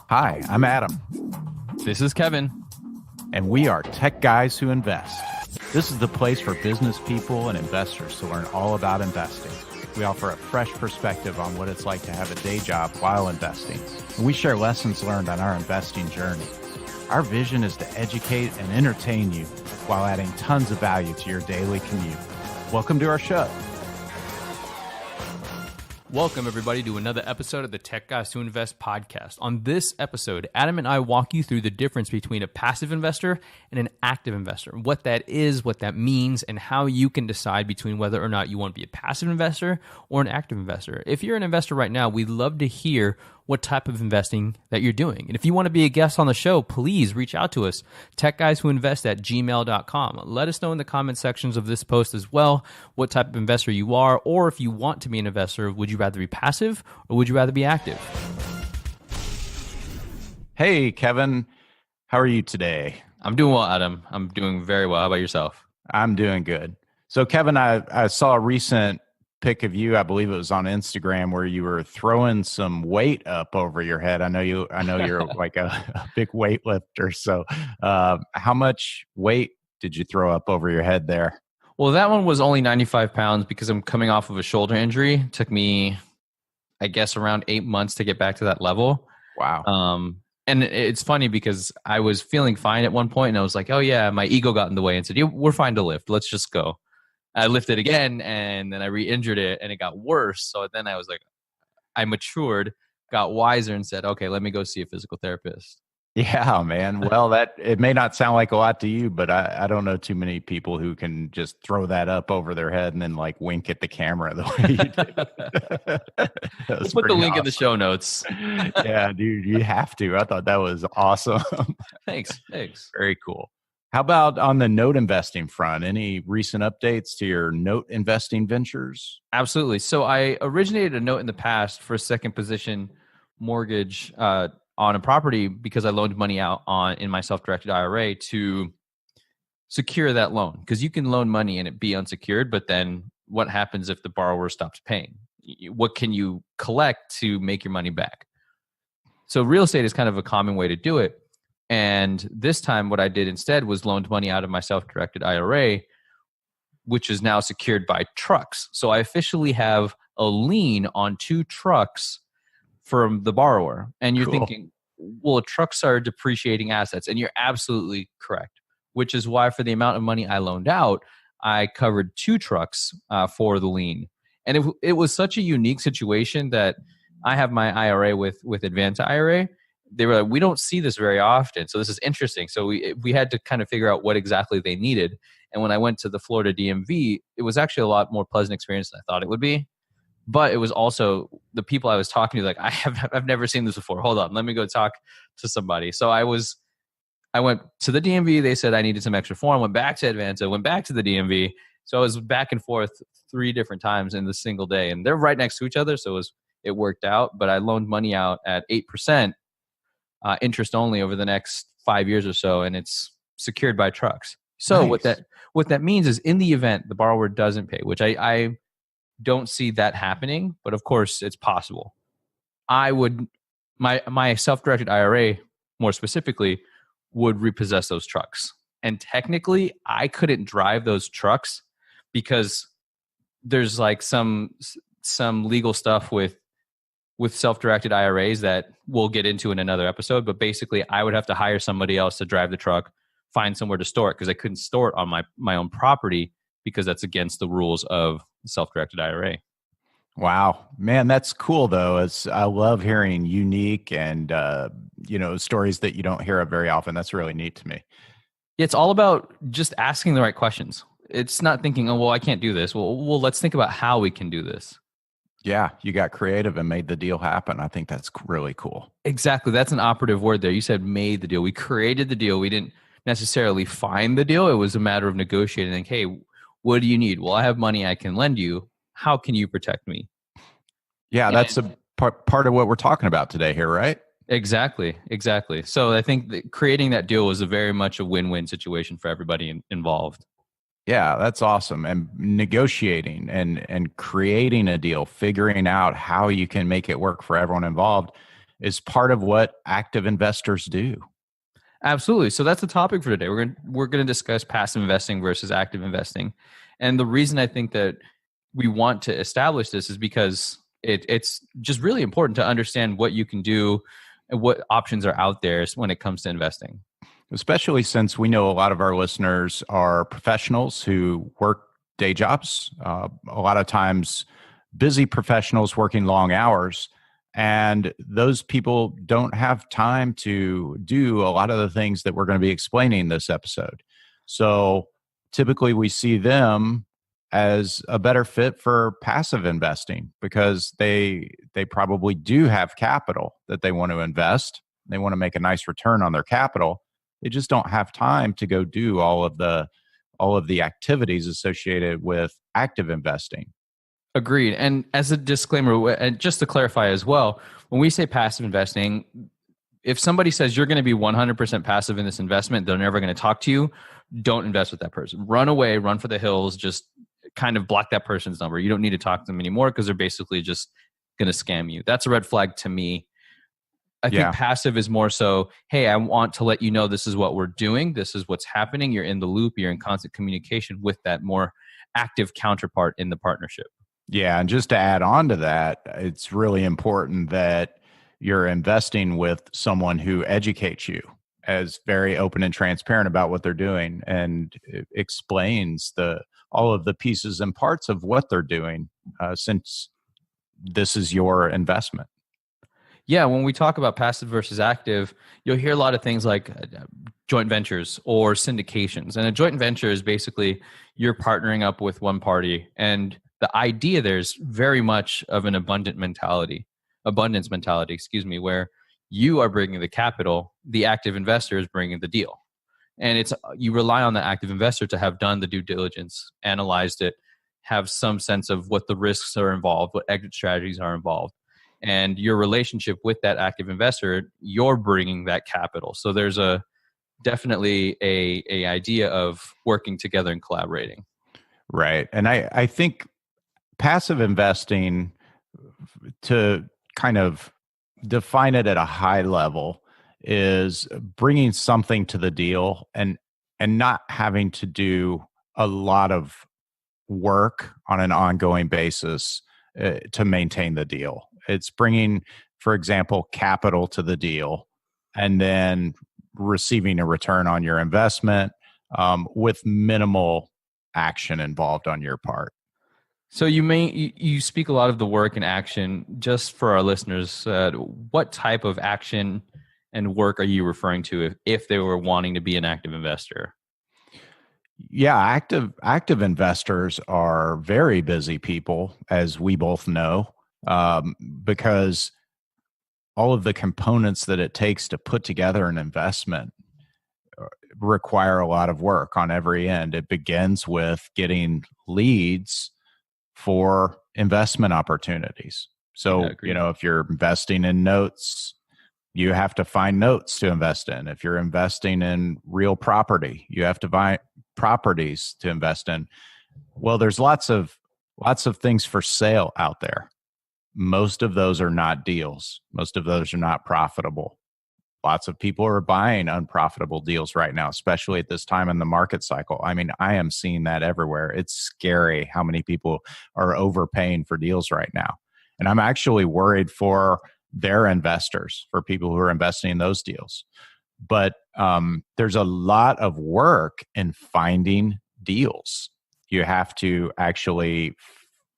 Hi, I'm Adam, This is Kevin. and we are Tech Guys Who Invest. This is the place for business people and investors to learn all about investing. We offer a fresh perspective on what it's like to have a day job while investing, and we share lessons learned on our investing journey. Our vision is to educate and entertain you while adding tons of value to your daily commute. Welcome to our show. Welcome, everybody, to another episode of the Tech Guys Who Invest podcast. On this episode, Adam and I walk you through the difference between a passive investor and an active investor, what that is, what that means, and how you can decide between whether or not you want to be a passive investor or an active investor. If you're an investor right now, we'd love to hear what type of investing that you're doing. And if you want to be a guest on the show, please reach out to us, techguyswhoinvest@gmail.com. Let us know in the comment sections of this post as well what type of investor you are, or if you want to be an investor, would you rather be passive or would you rather be active? Hey, Kevin, how are you today? I'm doing well, Adam. I'm doing very well. How about yourself? I'm doing good. So, Kevin, I saw a recent pic of you. I believe it was on Instagram where you were throwing some weight up over your head. I know you're like a big weightlifter. So, how much weight did you throw up over your head there? Well, that one was only 95 pounds because I'm coming off of a shoulder injury. It took me, I guess, around 8 months to get back to that level. Wow. And it's funny because I was feeling fine at one point and I was like, oh yeah, my ego got in the way and said, yeah, we're fine to lift. Let's just go. I lifted again and then I re-injured it and it got worse. So then I was like, I matured, got wiser and said, okay, let me go see a physical therapist. Yeah, man. Well, it may not sound like a lot to you, but I don't know too many people who can just throw that up over their head and then like wink at the camera the way you did. We'll put the link in the show notes. Yeah, dude, you have to. I thought that was awesome. Thanks. Very cool. How about on the note investing front? Any recent updates to your note investing ventures? Absolutely. So I originated a note in the past for a second position mortgage on a property because I loaned money out in my self-directed IRA to secure that loan. Because you can loan money and it be unsecured, but then what happens if the borrower stops paying? What can you collect to make your money back? So real estate is kind of a common way to do it. And this time what I did instead was loaned money out of my self-directed IRA, which is now secured by trucks. So I officially have a lien on 2 trucks from the borrower. And you're thinking, well, trucks are depreciating assets. And you're absolutely correct, which is why for the amount of money I loaned out, I covered 2 trucks for the lien. And it was such a unique situation that I have my IRA with Advance IRA. They were like, we don't see this very often. So this is interesting. So we had to kind of figure out what exactly they needed. And when I went to the Florida DMV, it was actually a lot more pleasant experience than I thought it would be. But it was also the people I was talking to, like, I've never seen this before. Hold on, let me go talk to somebody. So I went to the DMV. They said I needed some extra form. Went back to Advance. Went back to the DMV. So I was back and forth 3 different times in the single day. And they're right next to each other. So it worked out. But I loaned money out at 8%. Interest only over the next 5 years or so, and it's secured by trucks. So Nice. what that means is, in the event the borrower doesn't pay, which I don't see that happening, but of course it's possible. I would my self-directed IRA, more specifically, would repossess those trucks, and technically I couldn't drive those trucks because there's like some legal stuff with self-directed IRAs that we'll get into in another episode. But basically, I would have to hire somebody else to drive the truck, find somewhere to store it, because I couldn't store it on my own property because that's against the rules of self-directed IRA. Wow, man, that's cool though. I love hearing unique and stories that you don't hear of very often. That's really neat to me. It's all about just asking the right questions. It's not thinking, oh, well, I can't do this. Well, let's think about how we can do this. Yeah, you got creative and made the deal happen. I think that's really cool. Exactly. That's an operative word there. You said made the deal. We created the deal. We didn't necessarily find the deal. It was a matter of negotiating. Like, hey, what do you need? Well, I have money I can lend you. How can you protect me? Yeah, that's a part of what we're talking about today here, right? Exactly. So I think that creating that deal was very much a win-win situation for everybody involved. Yeah, that's awesome. And negotiating and creating a deal, figuring out how you can make it work for everyone involved. is part of what active investors do. Absolutely. So that's the topic for today. We're going to discuss passive investing versus active investing. And the reason I think that we want to establish this is because it's just really important to understand what you can do and what options are out there when it comes to investing. Especially since we know a lot of our listeners are professionals who work day jobs, a lot of times busy professionals working long hours. And those people don't have time to do a lot of the things that we're going to be explaining this episode. So typically we see them as a better fit for passive investing because they probably do have capital that they want to invest. They want to make a nice return on their capital. They just don't have time to go do all of the activities associated with active investing. Agreed. And as a disclaimer, and just to clarify as well, when we say passive investing, if somebody says you're going to be 100% passive in this investment, they're never going to talk to you, don't invest with that person. Run away, run for the hills, just kind of block that person's number. You don't need to talk to them anymore because they're basically just going to scam you. That's a red flag to me. I think passive is more so, hey, I want to let you know this is what we're doing. This is what's happening. You're in the loop. You're in constant communication with that more active counterpart in the partnership. Yeah. And just to add on to that, it's really important that you're investing with someone who educates you, as very open and transparent about what they're doing, and explains all of the pieces and parts of what they're doing, since this is your investment. Yeah, when we talk about passive versus active, you'll hear a lot of things like joint ventures or syndications. And a joint venture is basically you're partnering up with one party. And the idea there is very much of an abundance mentality, where you are bringing the capital, the active investor is bringing the deal. And it's you rely on the active investor to have done the due diligence, analyzed it, have some sense of what the risks are involved, what exit strategies are involved. And your relationship with that active investor, you're bringing that capital. So there's definitely a idea of working together and collaborating. Right. And I think passive investing, to kind of define it at a high level, is bringing something to the deal and not having to do a lot of work on an ongoing basis to maintain the deal. It's bringing, for example, capital to the deal and then receiving a return on your investment, with minimal action involved on your part. So you speak a lot of the work and action. Just for our listeners, what type of action and work are you referring to if they were wanting to be an active investor? Yeah, active investors are very busy people, as we both know, because all of the components that it takes to put together an investment require a lot of work on every end. It begins with getting leads for investment opportunities. So, if you're investing in notes, you have to find notes to invest in. If you're investing in real property, you have to buy properties to invest in. Well, there's lots of things for sale out there. Most of those are not deals. Most of those are not profitable. Lots of people are buying unprofitable deals right now, especially at this time in the market cycle. I mean, I am seeing that everywhere. It's scary how many people are overpaying for deals right now. And I'm actually worried for their investors, for people who are investing in those deals. But there's a lot of work in finding deals. You have to actually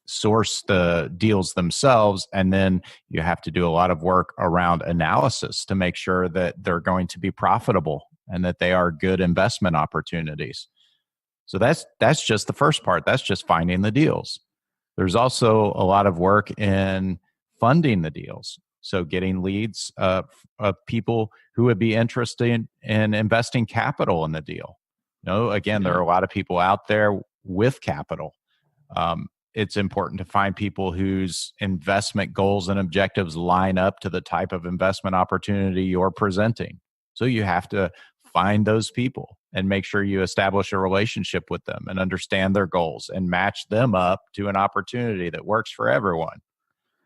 source the deals themselves, and then you have to do a lot of work around analysis to make sure that they're going to be profitable and that they are good investment opportunities. So that's just the first part. That's just finding the deals. There's also a lot of work in funding the deals. So getting leads of people who would be interested in investing capital in the deal. Again, there are a lot of people out there with capital. It's important to find people whose investment goals and objectives line up to the type of investment opportunity you're presenting. So you have to find those people and make sure you establish a relationship with them and understand their goals and match them up to an opportunity that works for everyone.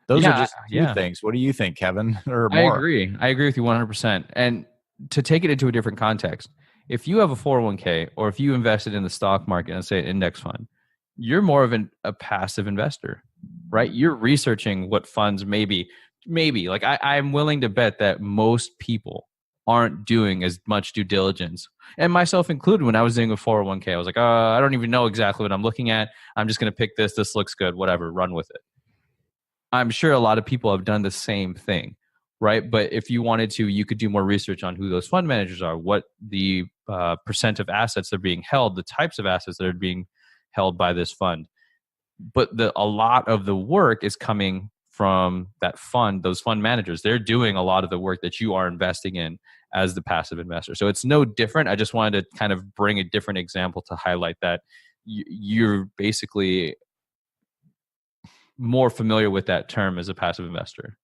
Those are Yeah, just two yeah. things. What do you think, Kevin, or I more? agree. I agree with you 100%. And to take it into a different context, if you have a 401k or if you invested in the stock market and say an index fund, you're more of a passive investor, right? You're researching what funds maybe like I'm willing to bet that most people aren't doing as much due diligence, and myself included. When I was doing a 401k, I was like, I don't even know exactly what I'm looking at. I'm just going to pick this. This looks good. Whatever, run with it. I'm sure a lot of people have done the same thing, right? But if you wanted to, you could do more research on who those fund managers are, what the percent of assets that are being held, the types of assets that are being held by this fund. But a lot of the work is coming from that fund, those fund managers. They're doing a lot of the work that you are investing in as the passive investor. So it's no different. I just wanted to kind of bring a different example to highlight that you're basically more familiar with that term as a passive investor.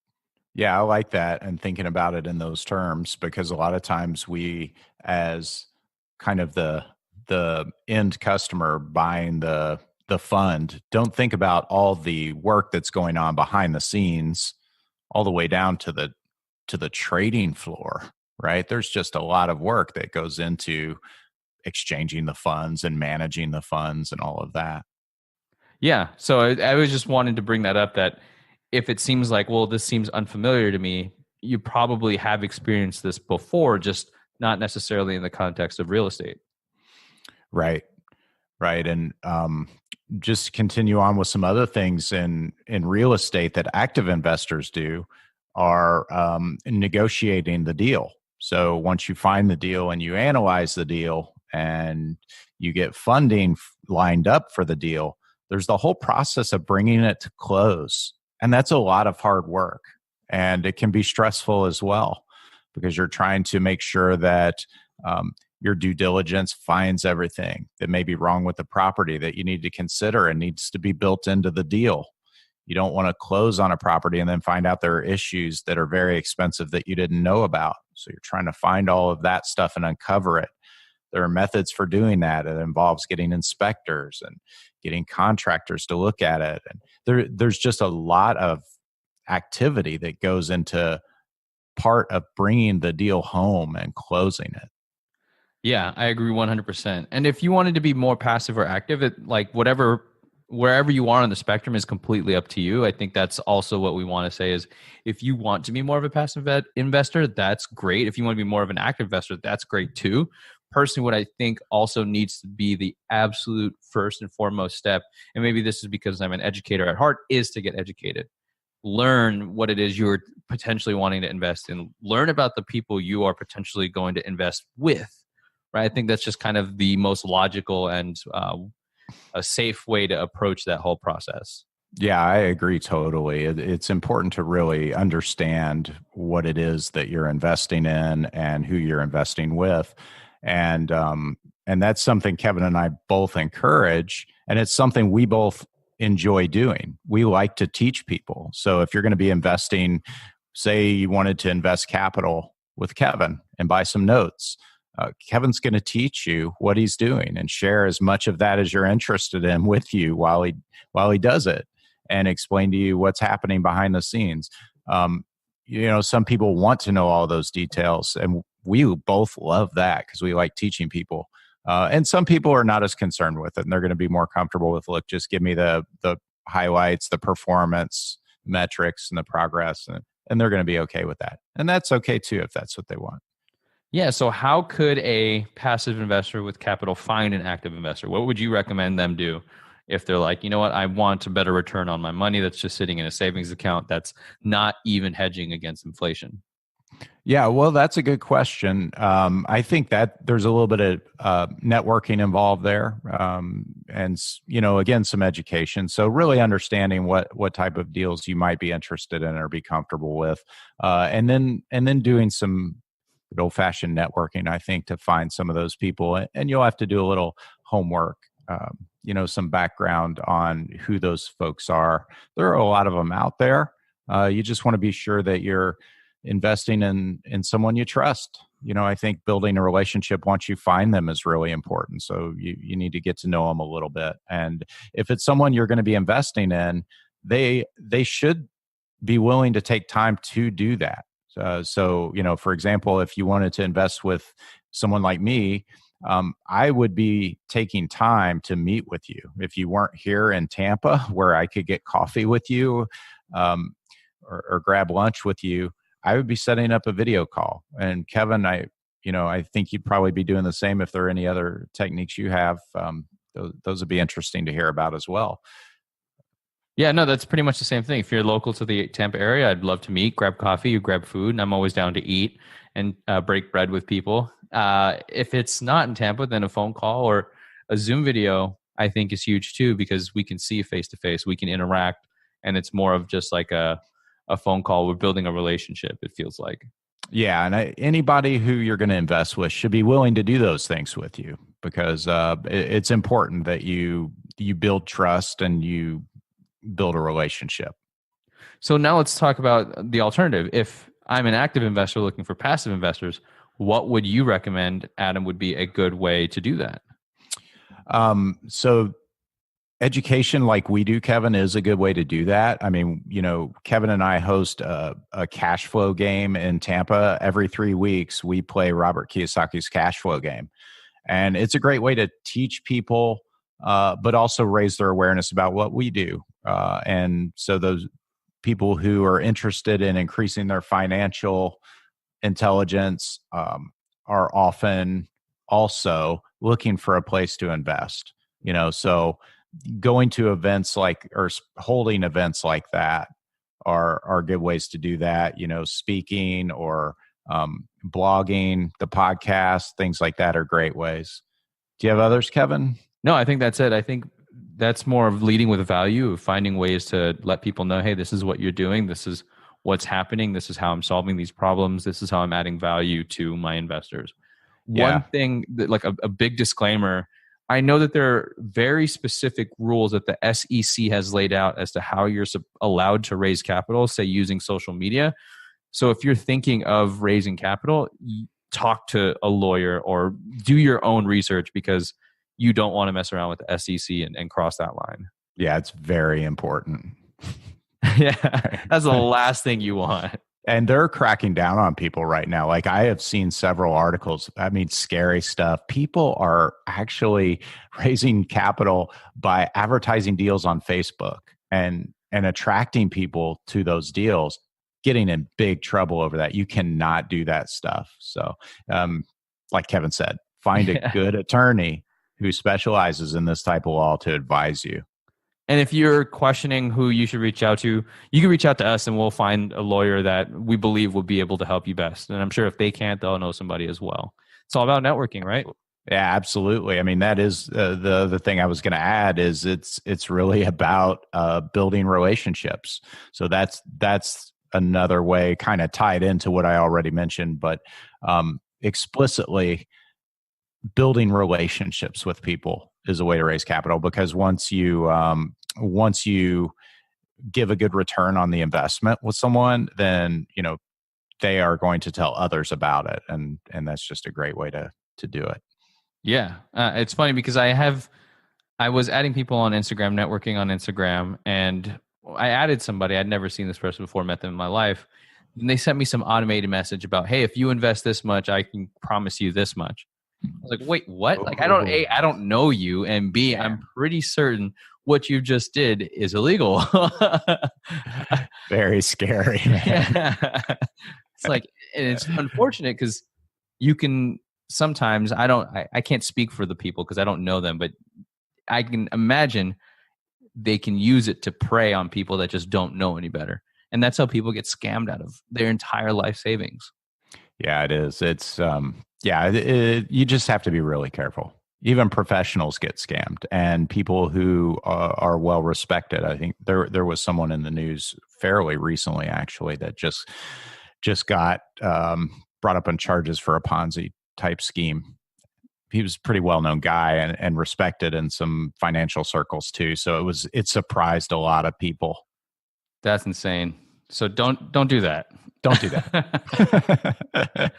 Yeah, I like that and thinking about it in those terms because a lot of times we, as kind of the end customer buying the fund, don't think about all the work that's going on behind the scenes, all the way down to the trading floor. Right? There's just a lot of work that goes into exchanging the funds and managing the funds and all of that. Yeah. So I was just wanting to bring that up that if it seems like, well, this seems unfamiliar to me, you probably have experienced this before, just not necessarily in the context of real estate. Right. Right. And just continue on with some other things in real estate that active investors do are negotiating the deal. So once you find the deal and you analyze the deal and you get funding lined up for the deal, there's the whole process of bringing it to close. And that's a lot of hard work. And it can be stressful as well because you're trying to make sure that your due diligence finds everything that may be wrong with the property that you need to consider and needs to be built into the deal. You don't want to close on a property and then find out there are issues that are very expensive that you didn't know about. So you're trying to find all of that stuff and uncover it. There are methods for doing that. It involves getting inspectors and getting contractors to look at it. And there's just a lot of activity that goes into part of bringing the deal home and closing it. Yeah, I agree 100%. And if you wanted to be more passive or active, it like whatever wherever you are on the spectrum is completely up to you. I think that's also what we want to say is if you want to be more of a passive investor, that's great. If you want to be more of an active investor, that's great too. Personally, what I think also needs to be the absolute first and foremost step, and maybe this is because I'm an educator at heart, is to get educated. Learn what it is you're potentially wanting to invest in. Learn about the people you are potentially going to invest with. Right? I think that's just kind of the most logical and a safe way to approach that whole process. Yeah, I agree totally. It's important to really understand what it is that you're investing in and who you're investing with, and that's something Kevin and I both encourage, and it's something we both enjoy doing. We like to teach people. So if you're going to be investing, say you wanted to invest capital with Kevin and buy some notes. Kevin's going to teach you what he's doing and share as much of that as you're interested in with you while he does it and explain to you what's happening behind the scenes. Some people want to know all those details, and we both love that because we like teaching people. And some people are not as concerned with it, and they're going to be more comfortable with, look, just give me the highlights, the performance metrics, and the progress, and they're going to be okay with that. And that's okay too if that's what they want. Yeah. So, how could a passive investor with capital find an active investor? What would you recommend them do if they're like, you know what, I want a better return on my money that's just sitting in a savings account that's not even hedging against inflation? Yeah, well, that's a good question. I think that there's a little bit of networking involved there, and again, some education. So really understanding what type of deals you might be interested in or be comfortable with, and then doing some good old fashioned networking. I think to find some of those people, and you'll have to do a little homework. Some background on who those folks are. There are a lot of them out there. You just want to be sure that you're investing in someone you trust. I think building a relationship once you find them is really important. So you need to get to know them a little bit. And if it's someone you're going to be investing in, they should be willing to take time to do that. So, for example, if you wanted to invest with someone like me, I would be taking time to meet with you. If you weren't here in Tampa, where I could get coffee with you, um, or grab lunch with you, I would be setting up a video call. And Kevin, I think you'd probably be doing the same if there are any other techniques you have. Those would be interesting to hear about as well. Yeah, no, that's pretty much the same thing. If you're local to the Tampa area, I'd love to meet, grab coffee, you grab food, and I'm always down to eat and break bread with people. If it's not in Tampa, then a phone call or a Zoom video, I think, is huge too, because we can see face to face, we can interact, and it's more of just like a phone call. We're building a relationship, it feels like. Yeah, and anybody who you're going to invest with should be willing to do those things with you, because it's important that you build trust and you build a relationship. So now let's talk about the alternative. If I'm an active investor looking for passive investors, what would you recommend, Adam, would be a good way to do that? So education like we do, Kevin, is a good way to do that. I mean, Kevin and I host a cash flow game in Tampa. Every 3 weeks, we play Robert Kiyosaki's cash flow game. And it's a great way to teach people, but also raise their awareness about what we do. And so those people who are interested in increasing their financial intelligence are often also looking for a place to invest. So going to events or holding events like that are good ways to do that. Speaking or blogging, the podcast, things like that are great ways. Do you have others, Kevin? No, I think that's it. I think that's more of leading with value, of finding ways to let people know, hey, this is what you're doing. This is what's happening. This is how I'm solving these problems. This is how I'm adding value to my investors. Yeah. One thing that, like a big disclaimer, I know that there are very specific rules that the SEC has laid out as to how you're allowed to raise capital, say using social media. So if you're thinking of raising capital, talk to a lawyer or do your own research, because you don't want to mess around with the SEC and cross that line. Yeah, it's very important. Yeah, that's the last thing you want. And they're cracking down on people right now. Like, I have seen several articles. I mean, scary stuff. People are actually raising capital by advertising deals on Facebook and attracting people to those deals, getting in big trouble over that. You cannot do that stuff. So, like Kevin said, find a good attorney who specializes in this type of law to advise you. And if you're questioning who you should reach out to, you can reach out to us and we'll find a lawyer that we believe will be able to help you best. And I'm sure if they can't, they'll know somebody as well. It's all about networking, right? Yeah, absolutely. I mean, that is the thing I was going to add is it's really about building relationships. So that's another way, kind of tied into what I already mentioned, but explicitly building relationships with people is a way to raise capital, because once you give a good return on the investment with someone, then they are going to tell others about it, and that's just a great way to do it. Yeah, it's funny because I was adding people on Instagram, networking on Instagram, and I added somebody. I'd never seen this person before, met them in my life, and they sent me some automated message about, hey, if you invest this much, I can promise you this much. I was like, wait, what? Like, I don't know you, and B, I'm pretty certain what you just did is illegal. Very scary, man. Yeah. It's like, and it's unfortunate because you can sometimes, I can't speak for the people because I don't know them, but I can imagine they can use it to prey on people that just don't know any better. And that's how people get scammed out of their entire life savings. Yeah, it is. It's, you just have to be really careful. Even professionals get scammed, and people who are well respected. I think there was someone in the news fairly recently, actually, that just got brought up on charges for a Ponzi type scheme. He was a pretty well known guy and respected in some financial circles too. So it surprised a lot of people. That's insane. So don't do that. Don't do that.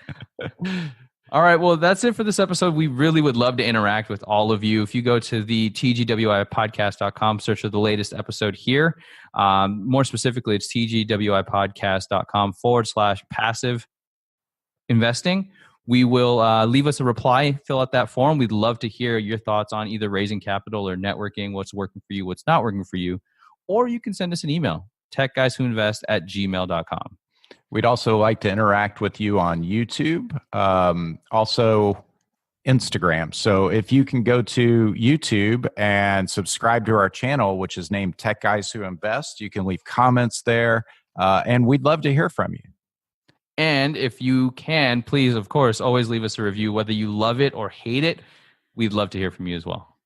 All right. Well, that's it for this episode. We really would love to interact with all of you. If you go to the TGWIpodcast.com, search for the latest episode here. More specifically, it's TGWIpodcast.com/passive investing. We will leave us a reply, fill out that form. We'd love to hear your thoughts on either raising capital or networking, what's working for you, what's not working for you. Or you can send us an email, techguyswhoinvest@gmail.com. We'd also like to interact with you on YouTube, also Instagram. So if you can go to YouTube and subscribe to our channel, which is named Tech Guys Who Invest, you can leave comments there, and we'd love to hear from you. And if you can, please, of course, always leave us a review, whether you love it or hate it. We'd love to hear from you as well.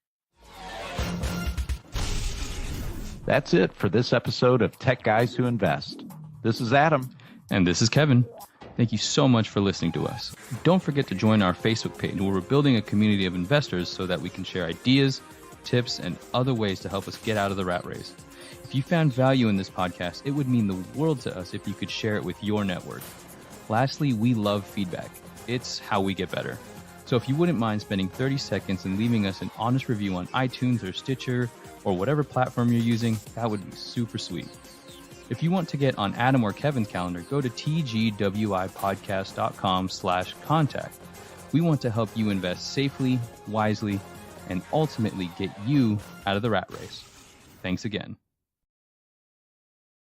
That's it for this episode of Tech Guys Who Invest. This is Adam. And this is Kevin. Thank you so much for listening to us. Don't forget to join our Facebook page where we're building a community of investors so that we can share ideas, tips, and other ways to help us get out of the rat race. If you found value in this podcast, it would mean the world to us if you could share it with your network. Lastly, we love feedback. It's how we get better. So if you wouldn't mind spending 30 seconds and leaving us an honest review on iTunes or Stitcher or whatever platform you're using, that would be super sweet. If you want to get on Adam or Kevin's calendar, go to tgwipodcast.com/contact. We want to help you invest safely, wisely, and ultimately get you out of the rat race. Thanks again.